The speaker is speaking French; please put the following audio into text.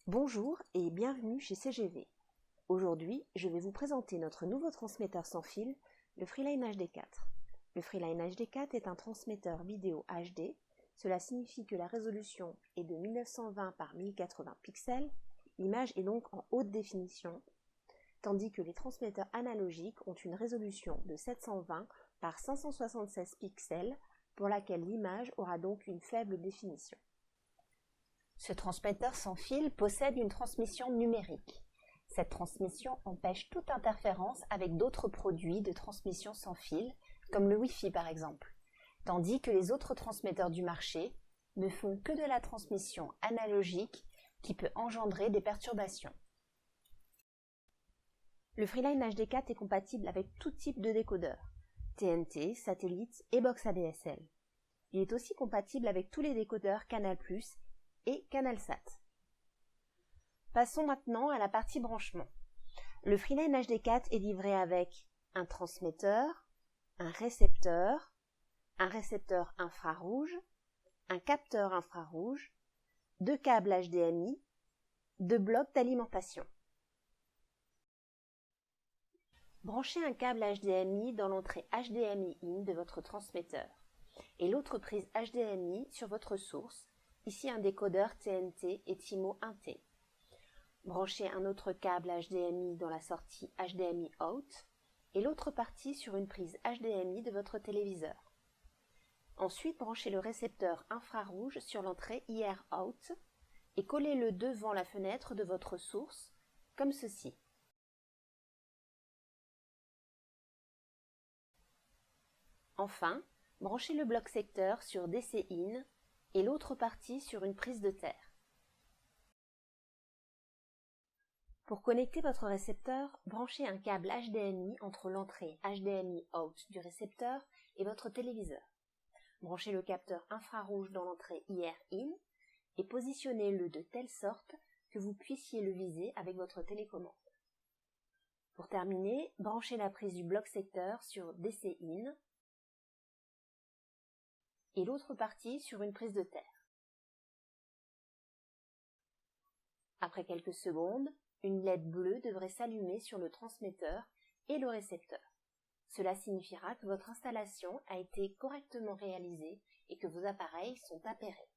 Bonjour et bienvenue chez CGV. Aujourd'hui, je vais vous présenter notre nouveau transmetteur sans fil, le Freeline HD4. Le Freeline HD4 est un transmetteur vidéo HD. Cela signifie que la résolution est de 1920 par 1080 pixels. L'image est donc en haute définition, tandis que les transmetteurs analogiques ont une résolution de 720 par 576 pixels, pour laquelle l'image aura donc une faible définition. Ce transmetteur sans fil possède une transmission numérique. Cette transmission empêche toute interférence avec d'autres produits de transmission sans fil, comme le Wi-Fi par exemple, tandis que les autres transmetteurs du marché ne font que de la transmission analogique qui peut engendrer des perturbations. Le Freeline HD4 est compatible avec tout type de décodeur, TNT, satellite et box ADSL. Il est aussi compatible avec tous les décodeurs Canal+, et CanalSat. Passons maintenant à la partie branchement. Le Freeline HD4 est livré avec un transmetteur, un récepteur infrarouge, un capteur infrarouge, 2 câbles HDMI, 2 blocs d'alimentation. Branchez un câble HDMI dans l'entrée HDMI in de votre transmetteur et l'autre prise HDMI sur votre source, ici un décodeur TNT et TiMo 1T. Branchez un autre câble HDMI dans la sortie HDMI out et l'autre partie sur une prise HDMI de votre téléviseur. Ensuite, branchez le récepteur infrarouge sur l'entrée IR out et collez-le devant la fenêtre de votre source, comme ceci. Enfin, branchez le bloc secteur sur DC in et l'autre partie sur une prise de terre. Pour connecter votre récepteur, branchez un câble HDMI entre l'entrée HDMI out du récepteur et votre téléviseur. Branchez le capteur infrarouge dans l'entrée IR in et positionnez-le de telle sorte que vous puissiez le viser avec votre télécommande. Pour terminer, branchez la prise du bloc secteur sur DC in et l'autre partie sur une prise de terre. Après quelques secondes, une LED bleue devrait s'allumer sur le transmetteur et le récepteur. Cela signifiera que votre installation a été correctement réalisée et que vos appareils sont appairés.